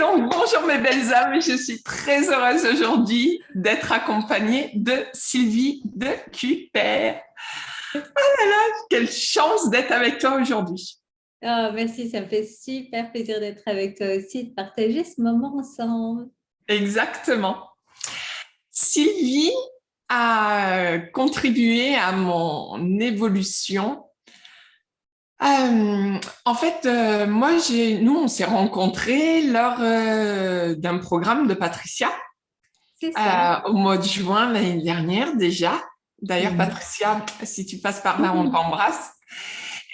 donc, bonjour mes belles âmes, je suis très heureuse aujourd'hui d'être accompagnée de Sylvie de Cuper. Quelle chance d'être avec toi aujourd'hui. Oh, merci, ça me fait super plaisir d'être avec toi aussi, de partager ce moment ensemble. Exactement. Sylvie a contribué à mon évolution. Moi, nous, on s'est rencontrés lors d'un programme de Patricia C'est ça. au mois de juin l'année dernière déjà. D'ailleurs, Mhm. Patricia, si tu passes par là, on t'embrasse.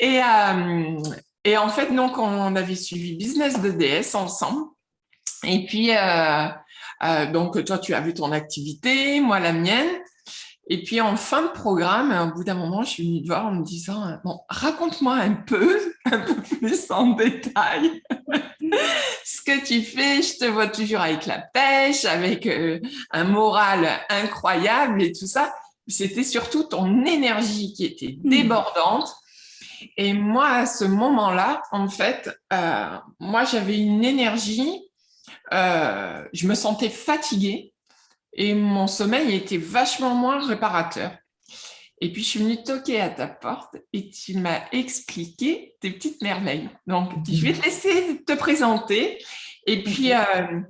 Et, euh, et en fait, donc, on avait suivi Business de DS ensemble. Et puis, donc, toi, tu as vu ton activité, moi la mienne. Et puis, en fin de programme, au bout d'un moment, je suis venue te voir en me disant, bon, raconte-moi un peu plus en détail ce que tu fais. Je te vois toujours avec la pêche, avec un moral incroyable et tout ça. C'était surtout ton énergie qui était Mhm. débordante. Et moi, à ce moment-là, en fait, moi, j'avais une énergie, je me sentais fatiguée et mon sommeil était vachement moins réparateur. Et puis, je suis venue toquer à ta porte et tu m'as expliqué tes petites merveilles. Donc, je vais te laisser te présenter et puis Ok.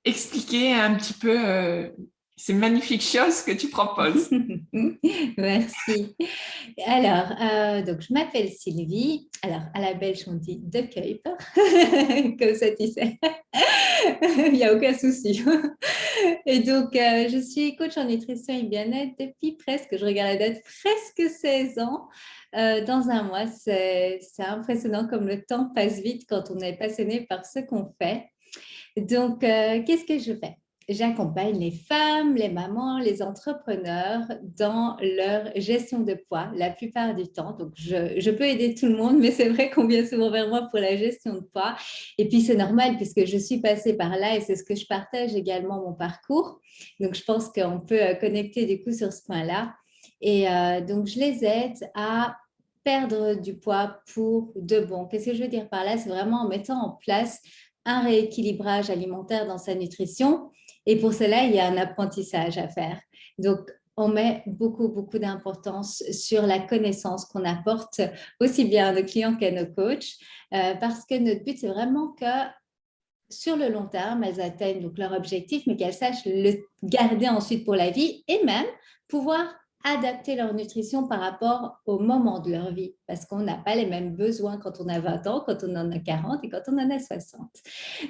expliquer un petit peu ces magnifiques choses que tu proposes. Merci. Alors, donc je m'appelle Sylvie. Alors, à la belge, on dit de Kuip, comme ça tu sais. Il n'y a aucun souci. Et donc, je suis coach en nutrition et bien-être depuis presque, je regarde la date, presque 16 ans. Dans un mois, c'est impressionnant comme le temps passe vite quand on est passionné par ce qu'on fait. Donc, qu'est-ce que je fais? J'accompagne les femmes, les mamans, les entrepreneurs dans leur gestion de poids la plupart du temps. Donc, je peux aider tout le monde, mais c'est vrai qu'on vient souvent vers moi pour la gestion de poids. Et puis, c'est normal puisque je suis passée par là et c'est ce que je partage également mon parcours. Donc, je pense qu'on peut connecter du coup sur ce point-là. Et donc, je les aide à perdre du poids pour de bon. Qu'est-ce que je veux dire par là? C'est vraiment en mettant en place un rééquilibrage alimentaire dans sa nutrition. Et pour cela, il y a un apprentissage à faire. Donc, on met beaucoup, beaucoup d'importance sur la connaissance qu'on apporte aussi bien à nos clients qu'à nos coachs, parce que notre but, c'est vraiment que sur le long terme, elles atteignent donc leur objectif, mais qu'elles sachent le garder ensuite pour la vie et même pouvoir adapter leur nutrition par rapport au moment de leur vie, parce qu'on n'a pas les mêmes besoins quand on a 20 ans, quand on en a 40 et quand on en a 60.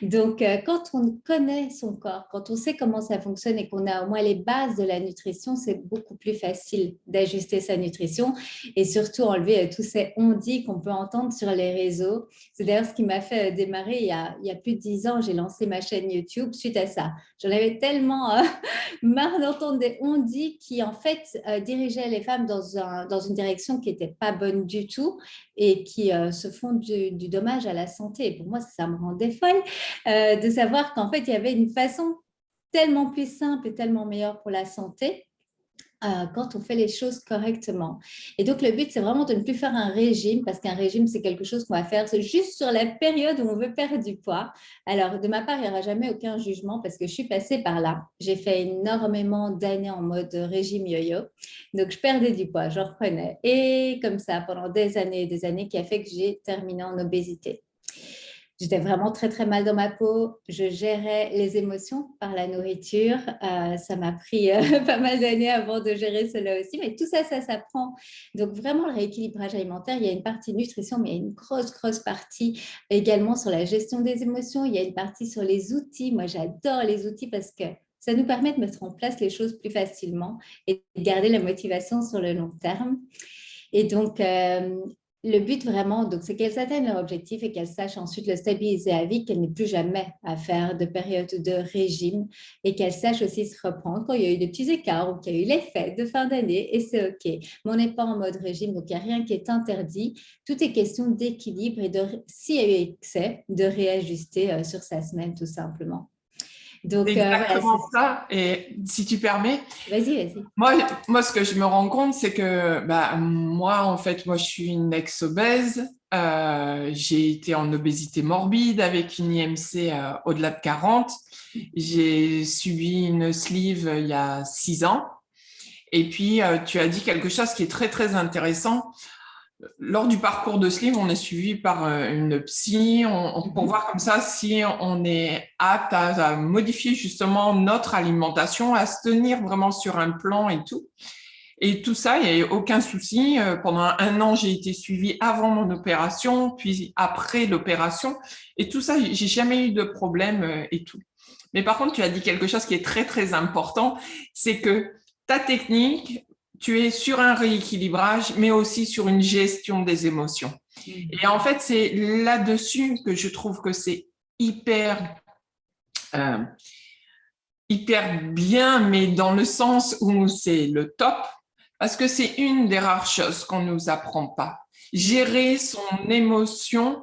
Donc, quand on connaît son corps, quand on sait comment ça fonctionne et qu'on a au moins les bases de la nutrition, c'est beaucoup plus facile d'ajuster sa nutrition et surtout enlever tous ces on-dit qu'on peut entendre sur les réseaux. C'est d'ailleurs ce qui m'a fait démarrer il y a plus de 10 ans. J'ai lancé ma chaîne YouTube suite à ça. J'en avais tellement marre d'entendre des on-dit qui, en fait, dirigeaient les femmes dans une direction qui n'était pas bonne du tout et qui se font du dommage à la santé. Et pour moi, ça me rendait folle de savoir qu'en fait, il y avait une façon tellement plus simple et tellement meilleure pour la santé quand on fait les choses correctement. Et donc, le but, c'est vraiment de ne plus faire un régime, parce qu'un régime, c'est quelque chose qu'on va faire juste sur la période où on veut perdre du poids. Alors, de ma part, il n'y aura jamais aucun jugement, parce que je suis passée par là. J'ai fait énormément d'années en mode régime yo-yo. Donc, je perdais du poids, je reprenais. Et comme ça, pendant des années, qui a fait que j'ai terminé en obésité. J'étais vraiment très, très mal dans ma peau. Je gérais les émotions par la nourriture. Ça m'a pris pas mal d'années avant de gérer cela aussi. Mais tout ça, ça s'apprend. Donc, vraiment, le rééquilibrage alimentaire, il y a une partie nutrition, mais il y a une grosse, grosse partie également sur la gestion des émotions. Il y a une partie sur les outils. Moi, j'adore les outils parce que ça nous permet de mettre en place les choses plus facilement et de garder la motivation sur le long terme. Et donc, le but vraiment, donc, c'est qu'elles atteignent leur objectif et qu'elles sachent ensuite le stabiliser à vie, qu'elles n'aient plus jamais à faire de période de régime et qu'elles sachent aussi se reprendre quand il y a eu des petits écarts ou qu'il y a eu les fêtes de fin d'année et c'est OK. Mais on n'est pas en mode régime, donc il n'y a rien qui est interdit. Tout est question d'équilibre et s'il y a eu excès, de réajuster sur sa semaine tout simplement. C'est Donc, voilà, exactement ça. Et si tu permets, vas-y, vas-y. moi, ce que je me rends compte, c'est que bah, moi, en fait, moi, je suis une ex-obèse. J'ai été en obésité morbide avec une IMC au-delà de 40. J'ai subi une sleeve il y a 6 ans. Et puis, tu as dit quelque chose qui est très, très intéressant. Lors du parcours de sleeve, on est suivi par une psy pour voir comme ça si on est apte à modifier justement notre alimentation, à se tenir vraiment sur un plan et tout. Et tout ça, il n'y a eu aucun souci. Pendant 1 an, j'ai été suivie avant mon opération, puis après l'opération. Et tout ça, j'ai jamais eu de problème et tout. Mais par contre, tu as dit quelque chose qui est très, très important, c'est que ta technique, tu es sur un rééquilibrage, mais aussi sur une gestion des émotions. Et en fait, c'est là-dessus que je trouve que c'est hyper bien, mais dans le sens où c'est le top, parce que c'est une des rares choses qu'on ne nous apprend pas. Gérer son émotion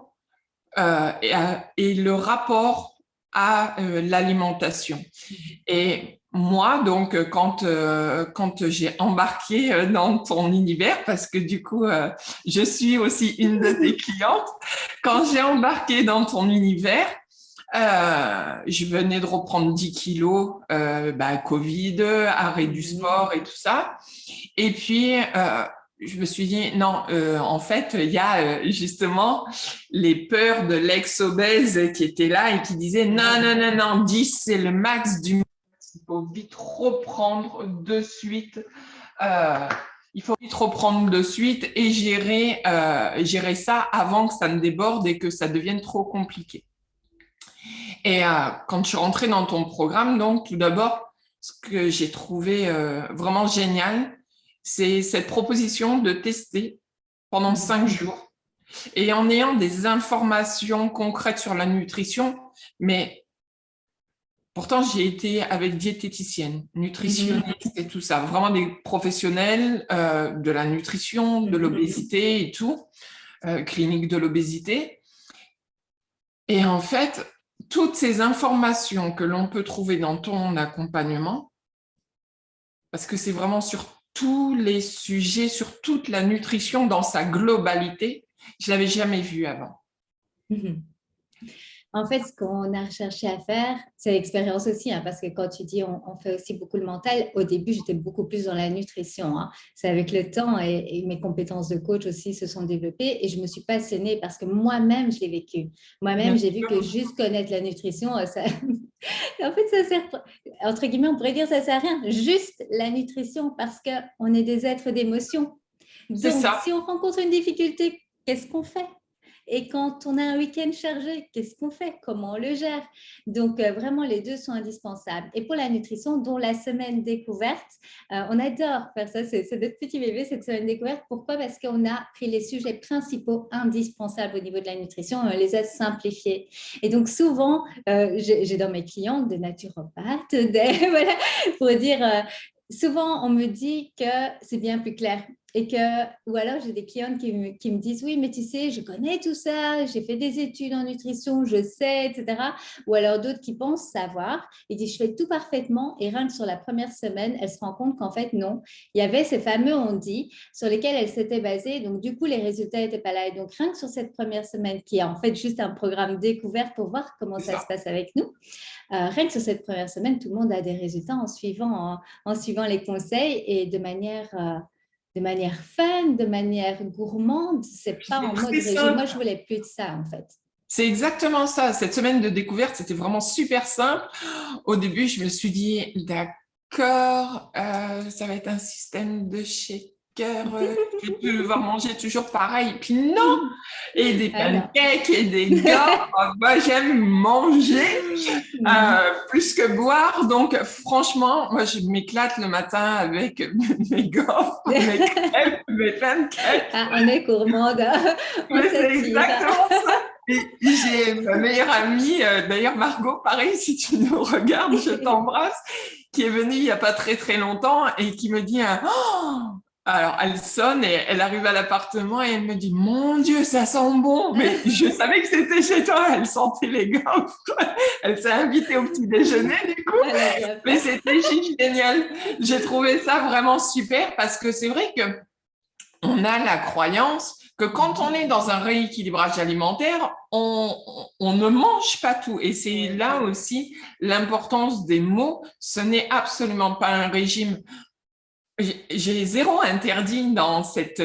et le rapport à l'alimentation. Et moi, donc, quand j'ai embarqué dans ton univers, parce que du coup, je suis aussi une de tes clientes, quand j'ai embarqué dans ton univers, je venais de reprendre 10 kilos, Covid, arrêt du sport et tout ça. Et puis, je me suis dit, non, en fait, il y a justement les peurs de l'ex-obèse qui étaient là et qui disaient, non, 10, c'est le max du max. Il faut vite reprendre de suite. Et gérer ça avant que ça ne déborde et que ça devienne trop compliqué. Et quand je suis rentrée dans ton programme, donc tout d'abord, ce que j'ai trouvé vraiment génial, c'est cette proposition de tester pendant 5 jours et en ayant des informations concrètes sur la nutrition, mais pourtant j'ai été avec diététicienne, nutritionniste et tout ça, vraiment des professionnels de la nutrition, de l'obésité et tout, clinique de l'obésité. Et en fait, toutes ces informations que l'on peut trouver dans ton accompagnement, parce que c'est vraiment sur tous les sujets, sur toute la nutrition dans sa globalité, je ne l'avais jamais vu avant. En fait, ce qu'on a recherché à faire, c'est l'expérience aussi, hein, parce que quand tu dis on fait aussi beaucoup le mental, au début, j'étais beaucoup plus dans la nutrition. Hein. C'est avec le temps et mes compétences de coach aussi se sont développées et je me suis passionnée parce que moi-même, je l'ai vécu. Moi-même, j'ai vu que juste connaître la nutrition, ça... en fait, ça sert, entre guillemets, on pourrait dire ça sert à rien. Juste la nutrition parce qu'on est des êtres d'émotion. Donc, si on rencontre une difficulté, qu'est-ce qu'on fait ? Et quand on a un week-end chargé, qu'est-ce qu'on fait? Comment on le gère? Donc, vraiment, les deux sont indispensables. Et pour la nutrition, dont la semaine découverte, on adore faire ça. C'est notre petit bébé, cette semaine découverte. Pourquoi? Parce qu'on a pris les sujets principaux indispensables au niveau de la nutrition, on les a simplifiés. Et donc, souvent, j'ai dans mes clients des naturopathes, voilà, pour dire... souvent, on me dit que c'est bien plus clair. Et que, ou alors j'ai des clientes qui me disent oui, mais tu sais, je connais tout ça, j'ai fait des études en nutrition, je sais, etc. Ou alors d'autres qui pensent savoir et disent je fais tout parfaitement et rien que sur la première semaine, elle se rend compte qu'en fait non, il y avait ces fameux on-dit sur lesquels elle s'était basée, donc du coup les résultats n'étaient pas là. Et donc rien que sur cette première semaine qui est en fait juste un programme découverte pour voir comment ça se passe avec nous, rien que sur cette première semaine, tout le monde a des résultats en suivant les conseils et de manière fun, de manière gourmande, c'est pas en mode régime. Moi, je voulais plus de ça, en fait. C'est exactement ça. Cette semaine de découverte, c'était vraiment super simple. Au début, je me suis dit, d'accord, ça va être un système de shaker. Je vais devoir manger toujours pareil. Puis non, et des pancakes et des gars. Moi, j'aime manger plus que boire. Donc, franchement, moi, je m'éclate le matin avec mes gaufres, mes crêpes, mes pancakes. Ah, on est gourmande. C'est exactement ça. Et j'ai ma meilleure amie, d'ailleurs Margot, pareil, si tu nous regardes, je t'embrasse, qui est venue il n'y a pas très très longtemps et qui me dit oh! Alors elle sonne et elle arrive à l'appartement et elle me dit mon Dieu, ça sent bon. Mais je savais que c'était chez toi, elle sentait les gaufres. Elle s'est invitée au petit déjeuner du coup. Mais c'était génial. J'ai trouvé ça vraiment super parce que c'est vrai que on a la croyance que quand on est dans un rééquilibrage alimentaire, on ne mange pas tout. Et c'est là aussi l'importance des mots. Ce n'est absolument pas un régime. J'ai zéro interdit dans cette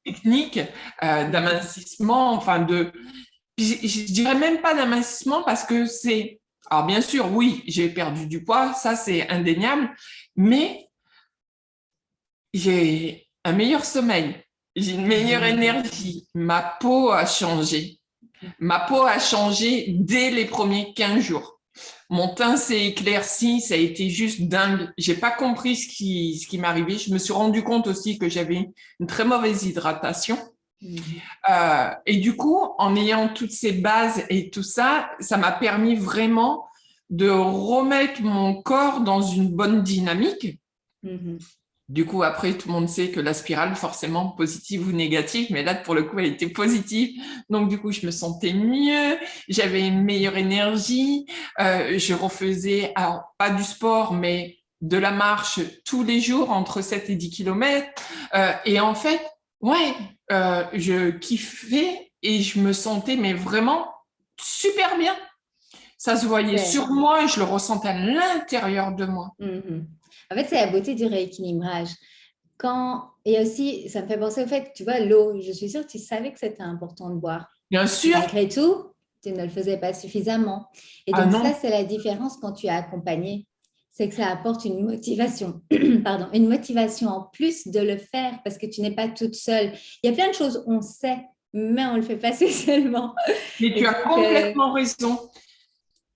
technique d'amincissement, enfin je dirais même pas d'amincissement parce que c'est, alors bien sûr, oui, j'ai perdu du poids, ça c'est indéniable, mais j'ai un meilleur sommeil, j'ai une meilleure énergie, ma peau a changé. Ma peau a changé dès les premiers 15 jours. Mon teint s'est éclairci, ça a été juste dingue. J'ai pas compris ce qui m'arrivait. Je me suis rendu compte aussi que j'avais une très mauvaise hydratation. Et du coup, en ayant toutes ces bases et tout ça, ça m'a permis vraiment de remettre mon corps dans une bonne dynamique. Du coup, après, tout le monde sait que la spirale, forcément, positive ou négative, mais là, pour le coup, elle était positive. Donc, du coup, je me sentais mieux, j'avais une meilleure énergie, je refaisais, alors, pas du sport, mais de la marche tous les jours, entre 7 et 10 kilomètres. Et en fait, ouais, je kiffais et je me sentais, mais vraiment super bien. Ça se voyait sur moi et je le ressentais à l'intérieur de moi. En fait, c'est la beauté du rééquilibrage. Et aussi, ça me fait penser au fait, tu vois, l'eau, je suis sûre que tu savais que c'était important de boire. Bien sûr. Malgré tout, tu ne le faisais pas suffisamment. Et donc, ça, c'est la différence quand tu as accompagné. C'est que ça apporte une motivation, pardon, une motivation en plus de le faire parce que tu n'es pas toute seule. Il y a plein de choses, on sait, mais on ne le fait pas spécialement. Mais tu as complètement raison.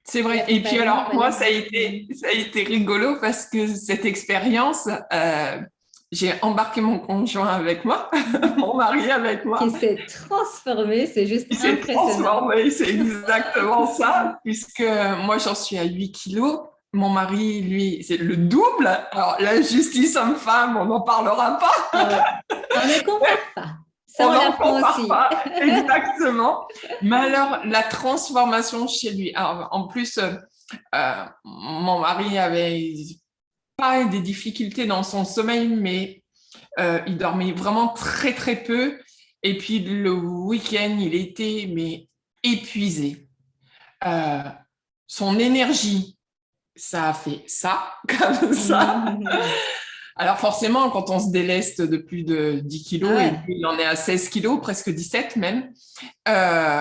C'est vrai. Et puis alors, moi, ça a été rigolo parce que cette expérience, j'ai embarqué mon conjoint avec moi, mon mari avec moi. Qui s'est transformé, c'est juste impressionnant. Qui s'est transformé, c'est exactement ça, puisque moi, j'en suis à 8 kilos. Mon mari, lui, c'est le double. Alors, la justice homme-femme, on n'en parlera pas. On ne compare pas. Ça, on l'apprend aussi. Pas, exactement. Mais alors, la transformation chez lui. Alors, en plus, mon mari avait pas des difficultés dans son sommeil, mais il dormait vraiment très, très peu. Et puis, le week-end, il était mais épuisé. Son énergie, ça a fait ça, comme ça. Alors forcément, quand on se déleste de plus de 10 kilos, et puis il en est à 16 kilos, presque 17 même,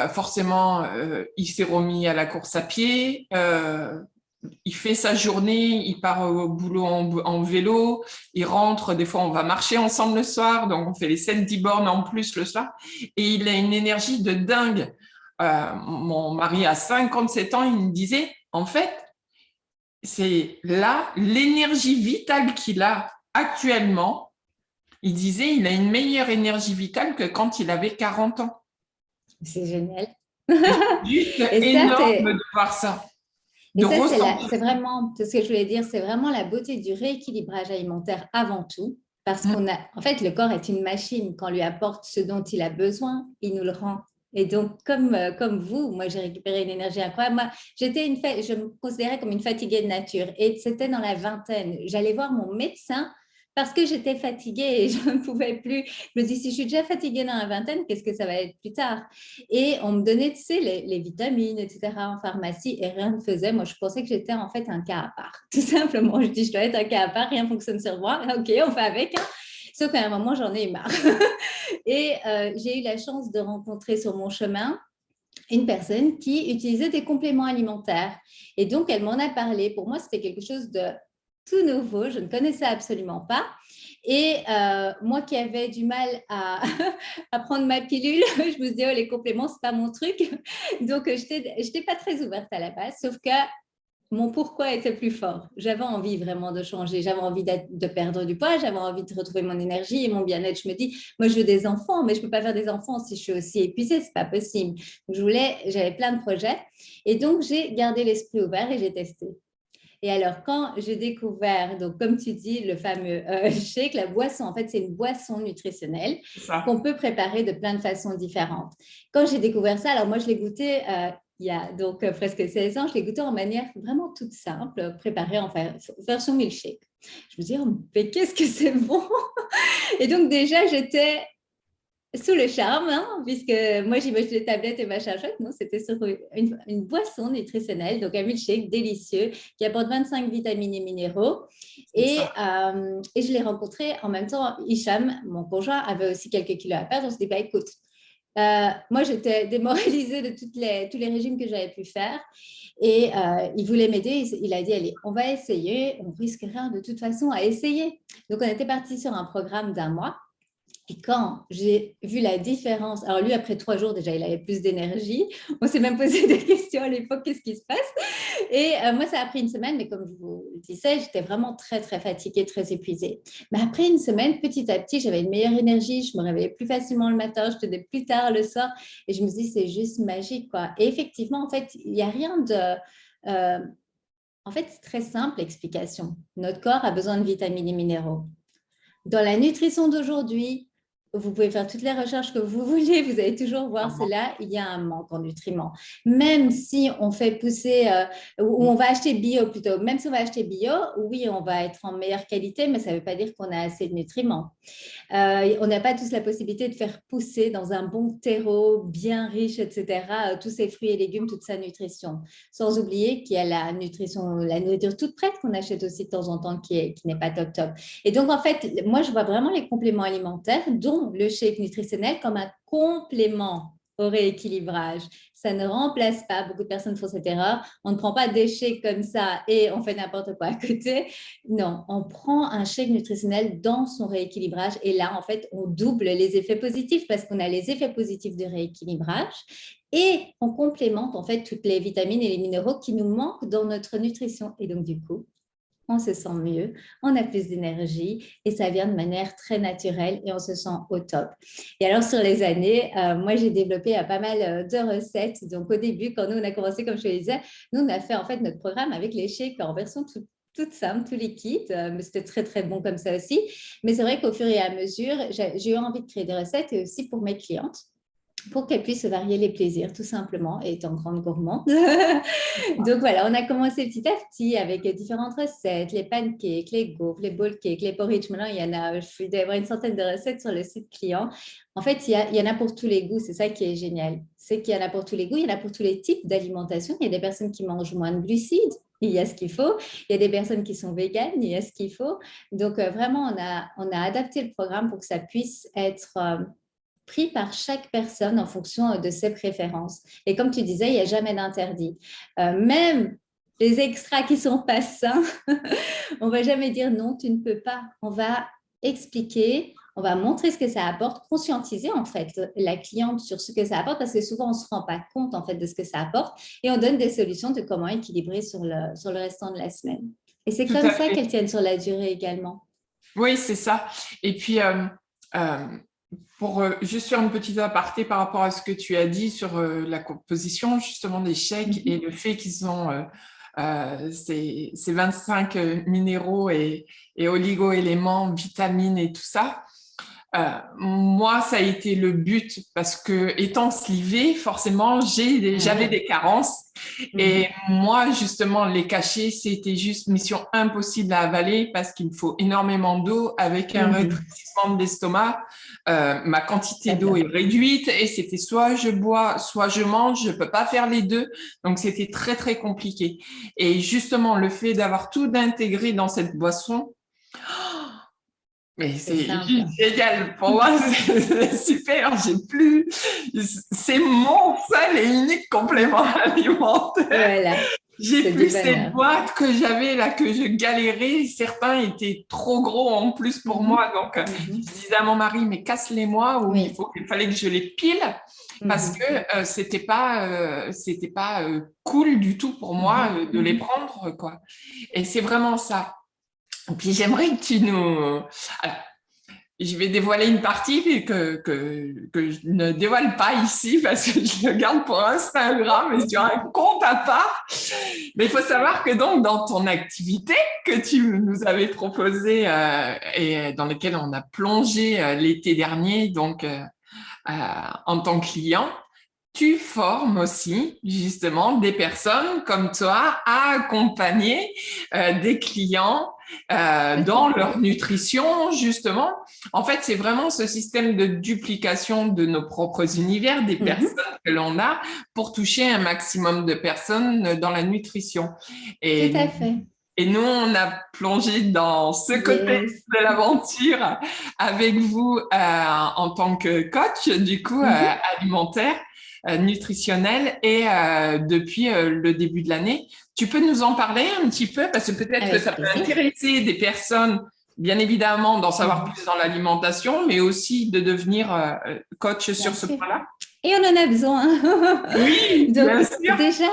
forcément, il s'est remis à la course à pied, il fait sa journée, il part au boulot en vélo, il rentre, des fois on va marcher ensemble le soir, donc on fait les 7-10 bornes en plus le soir, et il a une énergie de dingue. Mon mari a 57 ans, il me disait, en fait, c'est là l'énergie vitale qu'il a actuellement. Il disait il a une meilleure énergie vitale que quand il avait 40 ans. C'est génial. C'est juste énorme de voir ça. Et ça, c'est vraiment, ce que je voulais dire, c'est vraiment la beauté du rééquilibrage alimentaire avant tout. Parce qu'on a, en fait, le corps est une machine. Quand on lui apporte ce dont il a besoin, il nous le rend. Et donc, comme vous, moi, j'ai récupéré une énergie incroyable. Moi, je me considérais comme une fatiguée de nature. Et c'était dans la vingtaine. J'allais voir mon médecin parce que j'étais fatiguée et je ne pouvais plus. Je me dis, si je suis déjà fatiguée dans la vingtaine, qu'est-ce que ça va être plus tard? Et on me donnait, tu sais, les vitamines, etc. en pharmacie et rien ne faisait. Moi, je pensais que j'étais en fait un cas à part. Tout simplement, je dis, je dois être un cas à part, rien ne fonctionne sur moi. OK, on fait avec. Hein. Sauf qu'à un moment, j'en ai marre. Et j'ai eu la chance de rencontrer sur mon chemin une personne qui utilisait des compléments alimentaires. Et donc, elle m'en a parlé. Pour moi, c'était quelque chose de tout nouveau. Je ne connaissais absolument pas. Et moi qui avais du mal à prendre ma pilule, je me disais, oh, les compléments, ce n'est pas mon truc. Donc, je n'étais pas très ouverte à la base. Sauf que mon pourquoi était plus fort. J'avais envie vraiment de changer. J'avais envie de perdre du poids. J'avais envie de retrouver mon énergie et mon bien-être. Je me dis, moi, je veux des enfants, mais je ne peux pas faire des enfants si je suis aussi épuisée. Ce n'est pas possible. J'avais plein de projets. Et donc, j'ai gardé l'esprit ouvert et j'ai testé. Et alors, quand j'ai découvert, donc comme tu dis, le fameux shake, la boisson, en fait, c'est une boisson nutritionnelle qu'on peut préparer de plein de façons différentes. Quand j'ai découvert ça, alors moi, je l'ai goûté il y a donc presque 16 ans, je l'ai goûté en manière vraiment toute simple, préparée en version milkshake. Je me dis, oh, mais qu'est-ce que c'est bon! Et donc déjà, j'étais sous le charme, hein, puisque moi j'imagine les tablettes et machin chouette. Non, c'était sur une boisson nutritionnelle, donc un milkshake délicieux qui apporte 25 vitamines et minéraux. Et je l'ai rencontré en même temps. Hicham, mon conjoint, avait aussi quelques kilos à perdre. On se dit, bah, écoute, moi j'étais démoralisée de tous les régimes que j'avais pu faire. Et il voulait m'aider. Il a dit, allez, on va essayer. On risque rien de toute façon à essayer. Donc, on était parti sur un programme d'un mois. Et quand j'ai vu la différence, alors lui, après 3 jours, déjà, il avait plus d'énergie. On s'est même posé des questions à l'époque, qu'est-ce qui se passe? Et moi, ça a pris une semaine, mais comme je vous le disais, j'étais vraiment très, très fatiguée, très épuisée. Mais après une semaine, petit à petit, j'avais une meilleure énergie, je me réveillais plus facilement le matin, je tenais plus tard le soir. Et je me dis, c'est juste magique, quoi. Et effectivement, en fait, il n'y a rien de... en fait, c'est très simple l'explication. Notre corps a besoin de vitamines et minéraux. Dans la nutrition d'aujourd'hui, vous pouvez faire toutes les recherches que vous voulez, vous allez toujours voir cela, il y a un manque en nutriments. Même si on fait pousser, ou on va acheter bio plutôt, même si on va acheter bio, oui, on va être en meilleure qualité, mais ça ne veut pas dire qu'on a assez de nutriments. On n'a pas tous la possibilité de faire pousser dans un bon terreau, bien riche, etc., tous ces fruits et légumes, toute sa nutrition. Sans oublier qu'il y a la nutrition, la nourriture toute prête qu'on achète aussi de temps en temps qui n'est pas top top. Et donc, en fait, moi, je vois vraiment les compléments alimentaires, dont le shake nutritionnel, comme un complément au rééquilibrage. Ça ne remplace pas, beaucoup de personnes font cette erreur, on ne prend pas des shakes comme ça et on fait n'importe quoi à côté. Non, on prend un shake nutritionnel dans son rééquilibrage et là, en fait, on double les effets positifs parce qu'on a les effets positifs du rééquilibrage et on complémente en fait toutes les vitamines et les minéraux qui nous manquent dans notre nutrition. Et donc, du coup, on se sent mieux, on a plus d'énergie et ça vient de manière très naturelle et on se sent au top. Et alors, sur les années, moi, j'ai développé pas mal de recettes. Donc, au début, quand nous, on a commencé, comme je le disais, nous, on a fait en fait notre programme avec les shakes en version toute simple, tout liquide, mais c'était très, très bon comme ça aussi. Mais c'est vrai qu'au fur et à mesure, j'ai eu envie de créer des recettes et aussi pour mes clientes, pour qu'elles puissent varier les plaisirs, tout simplement, étant grande gourmande. Donc voilà, on a commencé petit à petit avec différentes recettes, les pancakes, les gaufres, les bowl cakes, les porridge. Maintenant, il y en a, je dois avoir une centaine de recettes sur le site client. En fait, il y en a pour tous les goûts, c'est ça qui est génial. C'est qu'il y en a pour tous les goûts, il y en a pour tous les types d'alimentation. Il y a des personnes qui mangent moins de glucides, il y a ce qu'il faut. Il y a des personnes qui sont véganes, il y a ce qu'il faut. Donc vraiment, on a adapté le programme pour que ça puisse être pris par chaque personne en fonction de ses préférences. Et comme tu disais, il n'y a jamais d'interdit. Même les extras qui ne sont pas sains, on ne va jamais dire non, tu ne peux pas. On va expliquer, on va montrer ce que ça apporte, conscientiser en fait la cliente sur ce que ça apporte parce que souvent on ne se rend pas compte en fait de ce que ça apporte et on donne des solutions de comment équilibrer sur le restant de la semaine. Et c'est comme ça qu'elles tiennent sur la durée également. Oui, c'est ça. Et puis, pour juste faire une petite aparté par rapport à ce que tu as dit sur la composition justement des shakes et le fait qu'ils ont ces 25 minéraux et oligo-éléments, vitamines et tout ça. Moi, ça a été le but parce que étant slivée, forcément, j'avais des carences et moi, justement, les cacher, c'était juste mission impossible à avaler parce qu'il me faut énormément d'eau avec un rétrécissement de l'estomac. Ma quantité d'eau est réduite et c'était soit je bois, soit je mange, je peux pas faire les deux. Donc, c'était très, très compliqué. Et justement, le fait d'avoir tout intégré dans cette boisson, mais c'est génial. Pour moi, c'est super. C'est mon seul et unique complément alimentaire. Voilà. J'ai plus ces boîtes que j'avais là, que je galérais. Certains étaient trop gros en plus pour moi. Donc, je disais à mon mari, mais casse-les-moi ou il fallait que je les pile parce que c'était pas cool du tout pour moi de les prendre, quoi. Et c'est vraiment ça. Et puis, j'aimerais que tu nous... Alors, je vais dévoiler une partie que je ne dévoile pas ici parce que je le garde pour Instagram et sur un compte à part. Mais il faut savoir que donc, dans ton activité que tu nous avais proposée et dans laquelle on a plongé l'été dernier donc, en tant que client, tu formes aussi justement des personnes comme toi à accompagner des clients dans leur nutrition, justement. En fait, c'est vraiment ce système de duplication de nos propres univers, des personnes que l'on a, pour toucher un maximum de personnes dans la nutrition. Tout Et à fait. et nous, on a plongé dans ce côté Yes. de l'aventure avec vous en tant que coach, du coup, alimentaire, nutritionnel, et depuis le début de l'année. Tu peux nous en parler un petit peu parce que peut-être que Avec ça peut plaisir. intéresser des personnes, bien évidemment, d'en savoir plus dans l'alimentation, mais aussi de devenir coach Bien sur ce sûr. point-là. Et on en a besoin. Oui, Donc, bien sûr. déjà,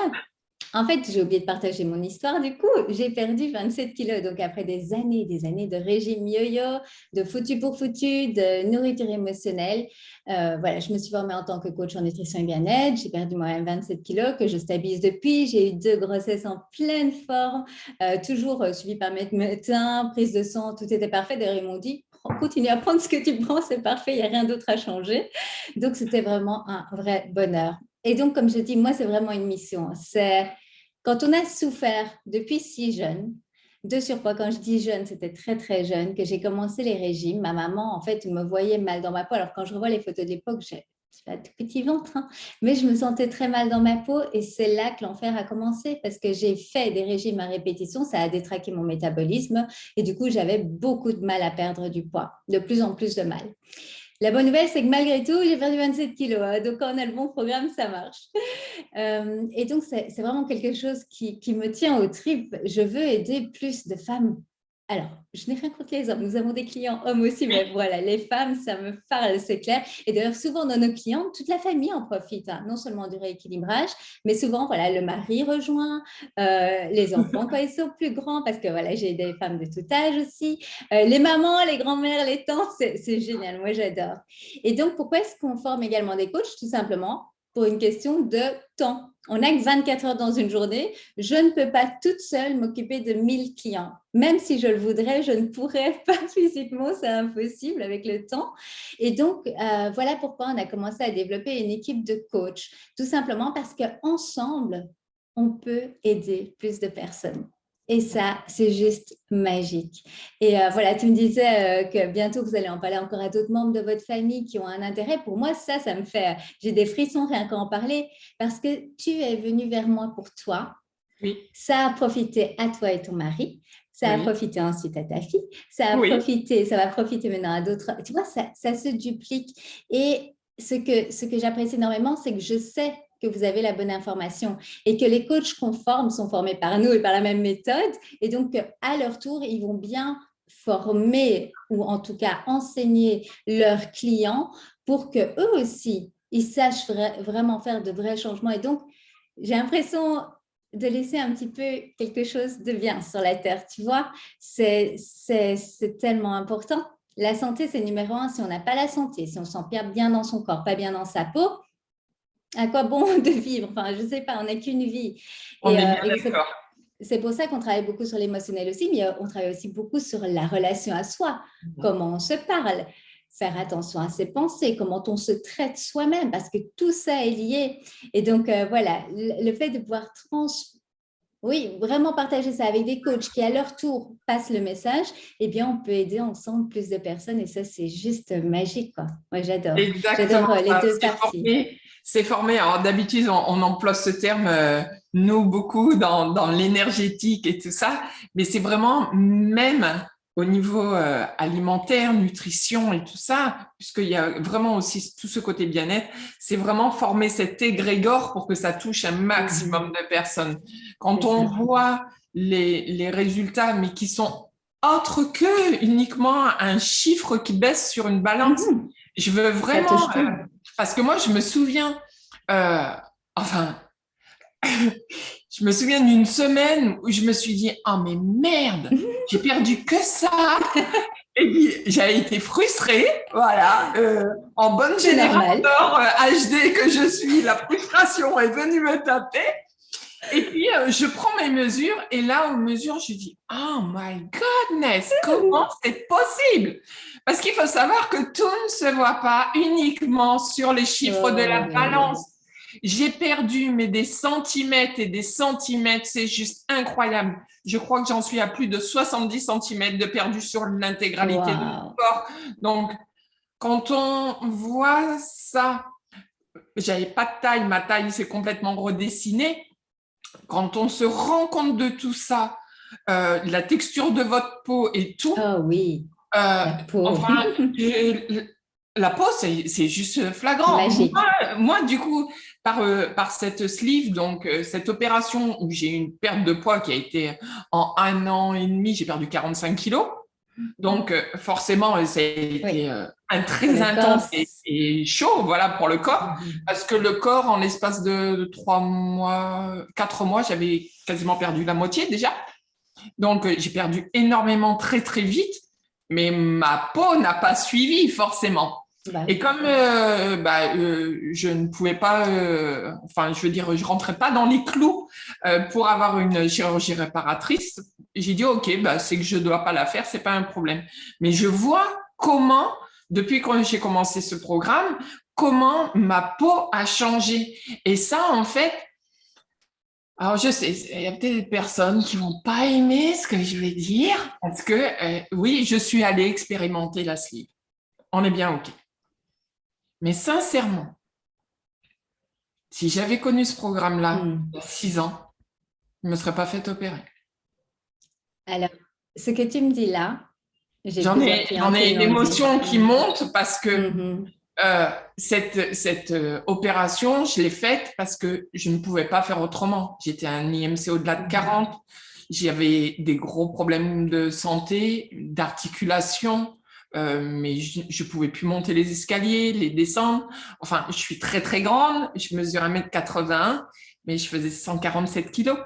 en fait, j'ai oublié de partager mon histoire. Du coup, j'ai perdu 27 kilos. Donc, après des années de régime yo-yo, de foutu pour foutu, de nourriture émotionnelle, voilà, je me suis formée en tant que coach en nutrition et bien-être. J'ai perdu moi-même 27 kilos que je stabilise depuis. J'ai eu 2 grossesses en pleine forme, toujours suivies par mes médecins, prise de sang, tout était parfait. D'ailleurs, ils m'ont dit, continue à prendre ce que tu prends, c'est parfait, il n'y a rien d'autre à changer. Donc, c'était vraiment un vrai bonheur. Et donc, comme je dis, moi, c'est vraiment une mission. C'est quand on a souffert depuis si jeune de surpoids, quand je dis jeune, c'était très, très jeune, que j'ai commencé les régimes. Ma maman, en fait, me voyait mal dans ma peau. Alors, quand je revois les photos de l'époque, j'ai un tout petit ventre, hein, mais je me sentais très mal dans ma peau et c'est là que l'enfer a commencé parce que j'ai fait des régimes à répétition, ça a détraqué mon métabolisme et du coup, j'avais beaucoup de mal à perdre du poids, de plus en plus de mal. La bonne nouvelle, c'est que malgré tout, j'ai perdu 27 kilos. Hein, donc, quand on a le bon programme, ça marche. Et donc, c'est vraiment quelque chose qui me tient aux tripes. Je veux aider plus de femmes. Alors, je n'ai rien contre les hommes. Nous avons des clients hommes aussi, mais voilà, les femmes, ça me parle, c'est clair. Et d'ailleurs, souvent dans nos clients, toute la famille en profite, hein, non seulement du rééquilibrage, mais souvent, voilà, le mari rejoint, les enfants quand ils sont plus grands, parce que voilà, j'ai des femmes de tout âge aussi, les mamans, les grands-mères, les tantes, c'est génial, moi j'adore. Et donc, pourquoi est-ce qu'on forme également des coachs? Tout simplement pour une question de temps. On n'a que 24 heures dans une journée. Je ne peux pas toute seule m'occuper de 1000 clients. Même si je le voudrais, je ne pourrais pas physiquement, c'est impossible avec le temps. Et donc, voilà pourquoi on a commencé à développer une équipe de coachs. Tout simplement parce qu'ensemble, on peut aider plus de personnes. Et ça, c'est juste magique. Et voilà, tu me disais que bientôt, vous allez en parler encore à d'autres membres de votre famille qui ont un intérêt. Pour moi, ça me fait... J'ai des frissons rien qu'à en parler parce que tu es venu vers moi pour toi. Oui, Ça a profité à toi et ton mari. Ça a oui, profité ensuite à ta fille. Ça oui. va profiter maintenant à d'autres. Tu vois, ça se duplique. Et ce que j'apprécie énormément, c'est que je sais que vous avez la bonne information et que les coachs qu'on forme sont formés par nous et par la même méthode. Et donc, à leur tour, ils vont bien former ou en tout cas enseigner leurs clients pour que eux aussi, ils sachent vraiment faire de vrais changements. Et donc, j'ai l'impression de laisser un petit peu quelque chose de bien sur la terre, tu vois, c'est tellement important. La santé, c'est numéro un. Si on n'a pas la santé, si on se sent bien dans son corps, pas bien dans sa peau, à quoi bon de vivre? Enfin, je ne sais pas, on n'a qu'une vie. On est bien Et d'accord. c'est pour ça qu'on travaille beaucoup sur l'émotionnel aussi, mais on travaille aussi beaucoup sur la relation à soi, comment on se parle, faire attention à ses pensées, comment on se traite soi-même, parce que tout ça est lié. Et donc, voilà, le fait de pouvoir oui, vraiment partager ça avec des coachs qui, à leur tour, passent le message, eh bien, on peut aider ensemble plus de personnes et ça, c'est juste magique, quoi. Moi, j'adore. Exactement J'adore les ça. deux parties. C'est formé. Alors d'habitude, on emploie ce terme, nous, beaucoup dans l'énergétique et tout ça, mais c'est vraiment même au niveau alimentaire, nutrition et tout ça, puisqu'il y a vraiment aussi tout ce côté bien-être, c'est vraiment former cet égrégore pour que ça touche un maximum de personnes. Quand C'est on ça. voit les résultats, mais qui sont autres que uniquement un chiffre qui baisse sur une balance, je veux Ça vraiment, touche tout. parce que moi, je me souviens, euh, enfin, je me souviens d'une semaine où je me suis dit, oh mais merde, j'ai perdu que ça. Et puis, j'ai été frustrée, voilà, en bonne C'est normal. générateur HD que je suis, la frustration est venue me taper. Et puis, je prends mes mesures et là, aux mesures, je dis, oh my goodness, comment c'est possible? Parce qu'il faut savoir que tout ne se voit pas uniquement sur les chiffres de Oh, la mais balance. oui. J'ai perdu mais des centimètres et des centimètres, c'est juste incroyable. Je crois que j'en suis à plus de 70 centimètres de perdu sur l'intégralité de mon Waouh. corps. Donc, quand on voit ça, j'avais pas de taille, ma taille s'est complètement redessinée. Quand on se rend compte de tout ça, la texture de votre peau et tout, Oh oui, la peau. enfin, la peau, c'est juste C'est flagrant. magique. Moi, du coup, par cette sleeve, donc cette opération où j'ai eu une perte de poids qui a été en 1 an et demi, j'ai perdu 45 kilos. Donc, forcément, ça a été Oui, un pour très le corps. intense et chaud, voilà, pour le corps. Parce que le corps, en l'espace de 3 mois, 4 mois, j'avais quasiment perdu la moitié déjà. Donc, j'ai perdu énormément très, très vite, mais ma peau n'a pas suivi forcément. Bah Et oui. comme je ne pouvais pas, enfin, je veux dire, je rentrais pas dans les clous pour avoir une chirurgie réparatrice, j'ai dit, OK, bah, c'est que je dois pas la faire, c'est pas un problème. Mais je vois comment, depuis que j'ai commencé ce programme, comment ma peau a changé. Et ça, en fait, alors, je sais, il y a peut-être des personnes qui vont pas aimer ce que je vais dire parce que, oui, je suis allée expérimenter la sleeve. On est bien OK. Mais sincèrement, si j'avais connu ce programme-là il y a 6 ans, je ne me serais pas fait opérer. Alors, ce que tu me dis là, j'ai J'en plusieurs ai, clients j'en qui ai me une l'ont dit. émotion qui monte parce que Mhm. cette opération, je l'ai faite parce que je ne pouvais pas faire autrement. J'étais un IMC au-delà de 40. J'avais des gros problèmes de santé, d'articulation, mais je ne pouvais plus monter les escaliers, les descendre. Enfin, je suis très, très grande. Je mesure 1,81 m, mais je faisais 147 kilos.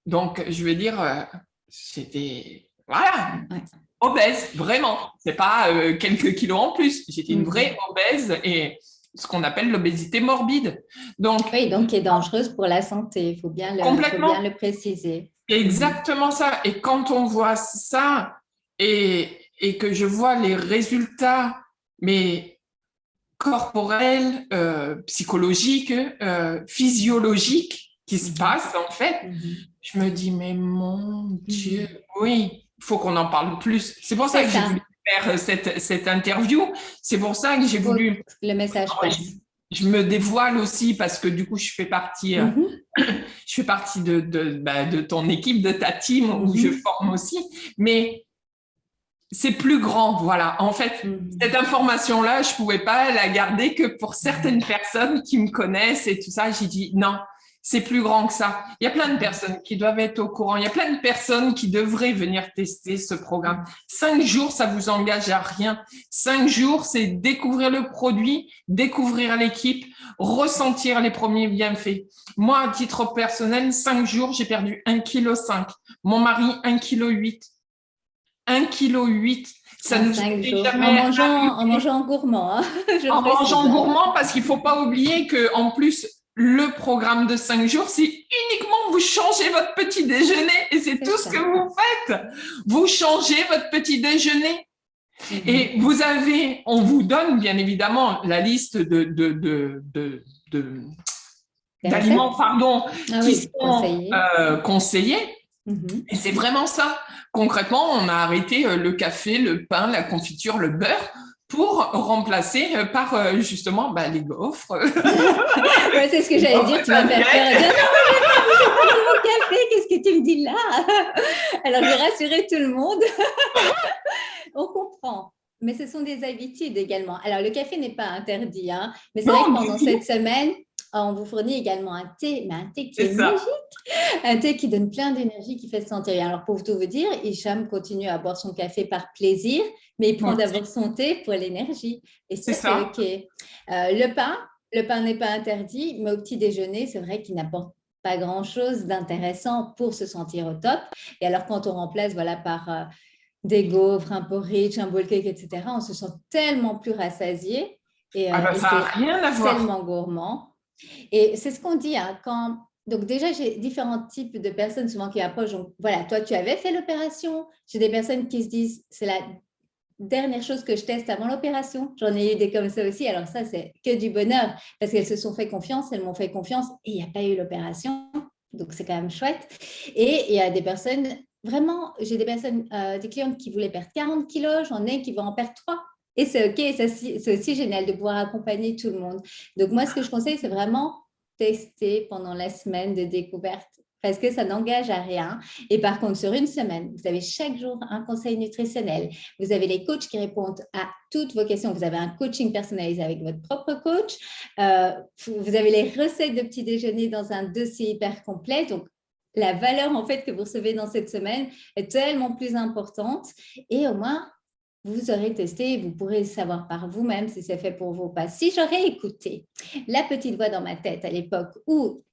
Donc, je veux dire, c'était... Voilà, Ouais. obèse, vraiment. C'est pas quelques kilos en plus. J'étais une vraie Mhm. obèse et ce qu'on appelle l'obésité morbide. Donc, Oui, donc qui est dangereuse pour la santé, il faut bien complètement, le préciser. Mhm. exactement ça. Et quand on voit ça et que je vois les résultats, mais corporels, psychologiques, physiologiques qui se passent, en fait, Mhm. je me dis, mais mon Dieu, Mhm. oui, il faut qu'on en parle plus. C'est pour C'est ça que j'ai voulu ça, faire cette interview. C'est pour ça que j'ai il faut voulu. que le message passe. Je me dévoile aussi parce que du coup, Mhm. je fais partie de ton équipe, de ta team où je Mhm. forme aussi. Mais c'est plus grand, voilà. En fait, cette Mhm. information-là, je pouvais pas la garder que pour certaines personnes qui me connaissent et tout ça. J'ai dit non, c'est plus grand que ça. Il y a plein de personnes qui doivent être au courant. Il y a plein de personnes qui devraient venir tester ce programme. 5 jours, ça vous engage à rien. 5 jours, c'est découvrir le produit, découvrir l'équipe, ressentir les premiers bienfaits. Moi, à titre personnel, 5 jours, j'ai perdu 1,5 kg. Mon mari, 1,8 kg. 1,8 kg. Ça En ne nous cinq était jours, jamais en mangeant gourmand, hein, je en précise. mangeant gourmand parce qu'il ne faut pas oublier qu'en plus, le programme de 5 jours, c'est uniquement vous changez votre petit déjeuner et c'est C'est tout ce ça. que vous faites. Vous changez votre petit déjeuner Mhm. et on vous donne bien évidemment la liste Des d'aliments, recettes? pardon, Ah qui oui, sont conseiller. conseillés. Mhm. Et c'est vraiment ça. Concrètement, on a arrêté le café, le pain, la confiture, le beurre pour remplacer par justement les gaufres. Ouais, c'est ce que Les j'allais gaufres dire. Tu vas me faire peur et dire non, moi je vais pas manger ça dans mon café. Qu'est-ce que tu me dis là? Alors je vais rassurer tout le monde. On comprend. Mais ce sont des habitudes également. Alors le café n'est pas interdit, hein, mais c'est vrai que Non, pendant du tout, cette semaine, on vous fournit également un thé, mais un thé qui c'est est ça. magique, un thé qui donne plein d'énergie, qui fait se sentir bien. Alors pour tout vous dire, Hicham continue à boire son café par plaisir, mais il prend Donc, d'abord son thé pour l'énergie. Et c'est ça, c'est ça. OK. Le pain n'est pas interdit, mais au petit déjeuner, c'est vrai qu'il n'apporte pas grand-chose d'intéressant pour se sentir au top. Et alors, quand on remplace voilà, par des gaufres, un porridge, un bowl cake, etc., on se sent tellement plus rassasié Ah ben, et ça n'a c'est rien à voir. tellement gourmand. Et c'est ce qu'on dit, hein, donc déjà, j'ai différents types de personnes souvent qui approchent. Donc voilà, toi, tu avais fait l'opération. J'ai des personnes qui se disent, c'est la dernière chose que je teste avant l'opération. J'en ai eu des comme ça aussi. Alors ça, c'est que du bonheur parce qu'elles se sont fait confiance, elles m'ont fait confiance et il n'y a pas eu l'opération. Donc, c'est quand même chouette. Et il y a des personnes, vraiment, j'ai des personnes, des clientes qui voulaient perdre 40 kilos, j'en ai qui vont en perdre 3. Et c'est OK, c'est aussi génial de pouvoir accompagner tout le monde. Donc, moi, ce que je conseille, c'est vraiment tester pendant la semaine de découverte parce que ça n'engage à rien. Et par contre, sur une semaine, vous avez chaque jour un conseil nutritionnel. Vous avez les coachs qui répondent à toutes vos questions. Vous avez un coaching personnalisé avec votre propre coach. Vous avez les recettes de petit déjeuner dans un dossier hyper complet. Donc, la valeur en fait que vous recevez dans cette semaine est tellement plus importante. Et au moins, vous aurez testé et vous pourrez savoir par vous-même si c'est fait pour vous ou pas. Si j'aurais écouté la petite voix dans ma tête à l'époque où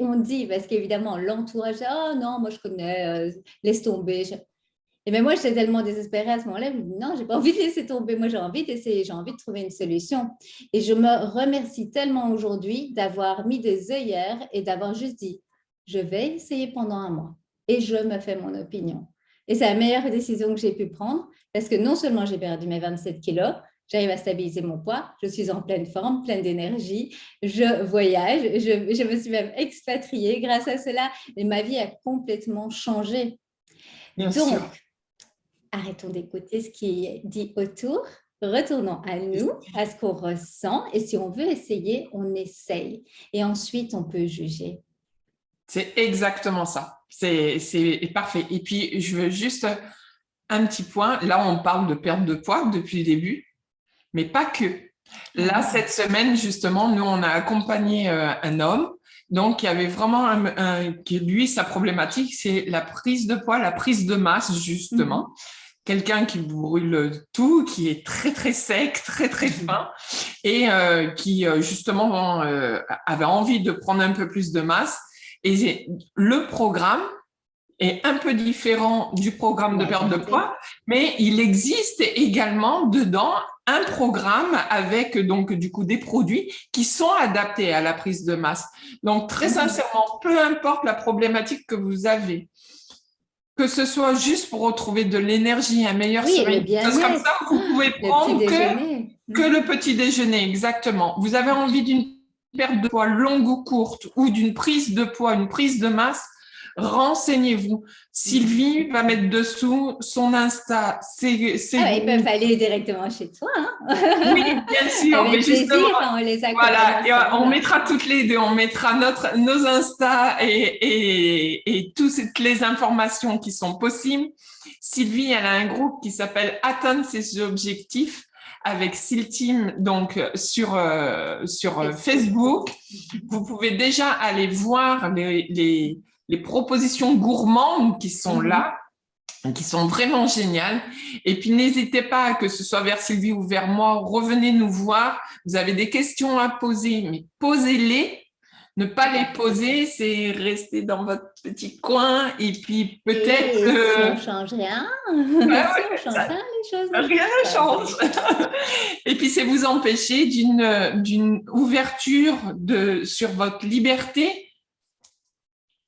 on dit, parce qu'évidemment, l'entourage, oh non, moi je connais, laisse tomber. Et bien moi, j'étais tellement désespérée à ce moment-là, je me dis non, j'ai pas envie de laisser tomber, moi j'ai envie d'essayer, j'ai envie de trouver une solution. Et je me remercie tellement aujourd'hui d'avoir mis des œillères et d'avoir juste dit, je vais essayer pendant un mois et je me fais mon opinion. Et c'est la meilleure décision que j'ai pu prendre parce que non seulement j'ai perdu mes 27 kilos, j'arrive à stabiliser mon poids, je suis en pleine forme, pleine d'énergie, je voyage, je me suis même expatriée grâce à cela et ma vie a complètement changé. Bien Donc, sûr. arrêtons d'écouter ce qui est dit autour, retournons à nous, à ce qu'on ressent et si on veut essayer, on essaye et ensuite on peut juger. C'est exactement ça. C'est parfait. Et puis, je veux juste un petit point. Là, on parle de perte de poids depuis le début, mais pas que. Là, cette semaine, justement, nous, on a accompagné un homme. Donc, il y avait vraiment qui, lui, sa problématique, c'est la prise de poids, la prise de masse, justement. Quelqu'un qui brûle tout, qui est très, très sec, très, très fin et qui, justement, avait envie de prendre un peu plus de masse. Et le programme est un peu différent du programme de perte de poids, mais il existe également dedans un programme avec donc du coup des produits qui sont adaptés à la prise de masse. Donc très sincèrement, peu importe la problématique que vous avez, que ce soit juste pour retrouver de l'énergie, un meilleur sommeil, des choses comme ça, vous pouvez prendre que le petit déjeuner, exactement. Vous avez envie d'une perte de poids longue ou courte ou d'une prise de poids, une prise de masse, renseignez-vous. Sylvie va mettre dessous son Insta. Ils peuvent aller directement chez toi. Hein. Oui, bien sûr. Avec mais justement, plaisir, on les accompagne. Voilà, et on mettra toutes les deux. On mettra nos Insta et toutes les informations qui sont possibles. Sylvie, elle a un groupe qui s'appelle Atteindre ses objectifs avec Team donc sur Facebook. Vous pouvez déjà aller voir les propositions gourmandes qui sont là, qui sont vraiment géniales. Et puis, n'hésitez pas, que ce soit vers Sylvie ou vers moi, revenez nous voir. Vous avez des questions à poser, mais posez-les. Ne pas les poser, c'est rester dans votre petit coin et puis peut-être si on ne change rien, si on change rien, les choses rien ne change. Et puis, c'est vous empêcher d'une ouverture sur votre liberté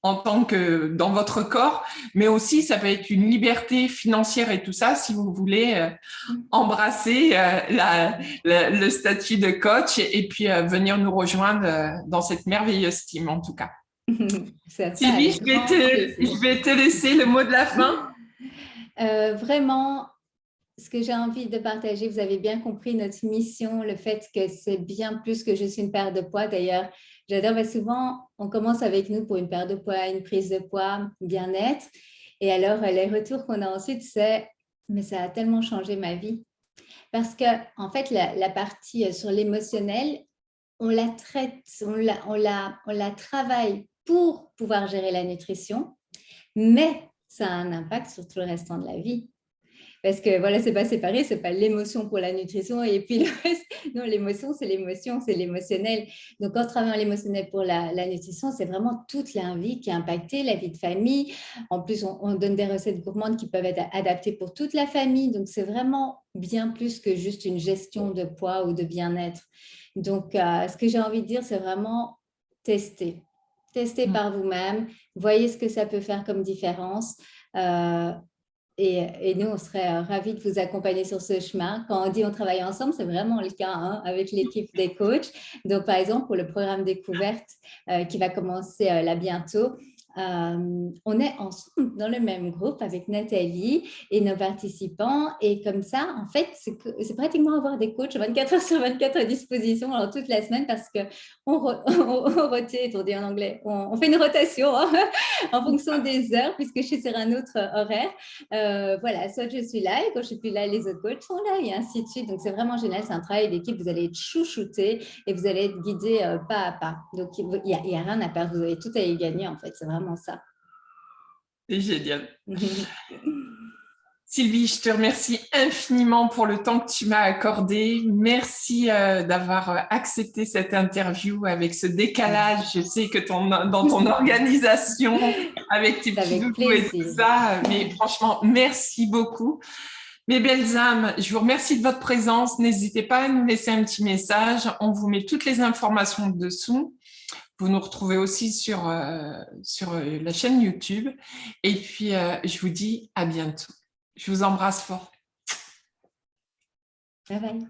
en tant que dans votre corps, mais aussi ça peut être une liberté financière et tout ça si vous voulez embrasser le statut de coach et puis venir nous rejoindre dans cette merveilleuse team en tout cas. Sylvie, je vais te laisser le mot de la fin. Vraiment, ce que j'ai envie de partager, vous avez bien compris notre mission, le fait que c'est bien plus que juste une perte de poids. D'ailleurs, j'adore, mais souvent, on commence avec nous pour une perte de poids, une prise de poids, bien-être. Et alors, les retours qu'on a ensuite, c'est « mais ça a tellement changé ma vie ». Parce qu'en fait, la partie sur l'émotionnel, on la traite, on la travaille pour pouvoir gérer la nutrition, mais ça a un impact sur tout le restant de la vie. Parce que voilà, c'est pas séparé, c'est pas l'émotion pour la nutrition et puis le reste. Non, l'émotion, c'est l'émotionnel. Donc, en travaillant l'émotionnel pour la nutrition, c'est vraiment toute la vie qui est impactée, la vie de famille. En plus, on donne des recettes gourmandes qui peuvent être adaptées pour toute la famille. Donc, c'est vraiment bien plus que juste une gestion de poids ou de bien-être. Donc, ce que j'ai envie de dire, c'est vraiment tester. Tester par vous-même. Voyez ce que ça peut faire comme différence. et nous, on serait ravis de vous accompagner sur ce chemin. Quand on dit on travaille ensemble, c'est vraiment le cas hein, avec l'équipe des coachs. Donc, par exemple, pour le programme découverte qui va commencer là bientôt, on est ensemble dans le même groupe avec Nathalie et nos participants. Et comme ça, en fait, c'est pratiquement avoir des coachs 24 heures sur 24 à disposition alors toute la semaine parce qu'on rotate, on dit en anglais, on fait une rotation hein, en fonction des heures puisque je suis sur un autre horaire. Voilà, soit je suis là et quand je suis plus là, les autres coachs sont là et ainsi de suite. Donc, c'est vraiment génial. C'est un travail d'équipe. Vous allez être chouchoutés et vous allez être guidés pas à pas. Donc, il n'y a rien à perdre. Vous avez tout à y gagner, en fait. C'est vraiment ça. C'est génial. Sylvie, je te remercie infiniment pour le temps que tu m'as accordé. Merci d'avoir accepté cette interview avec ce décalage. Je sais que dans ton organisation, avec tes petits doudous et tout ça, mais franchement, merci beaucoup. Mes belles âmes, je vous remercie de votre présence. N'hésitez pas à nous laisser un petit message. On vous met toutes les informations dessous. Vous nous retrouvez aussi sur la chaîne YouTube. Et puis, je vous dis à bientôt. Je vous embrasse fort. Bye bye.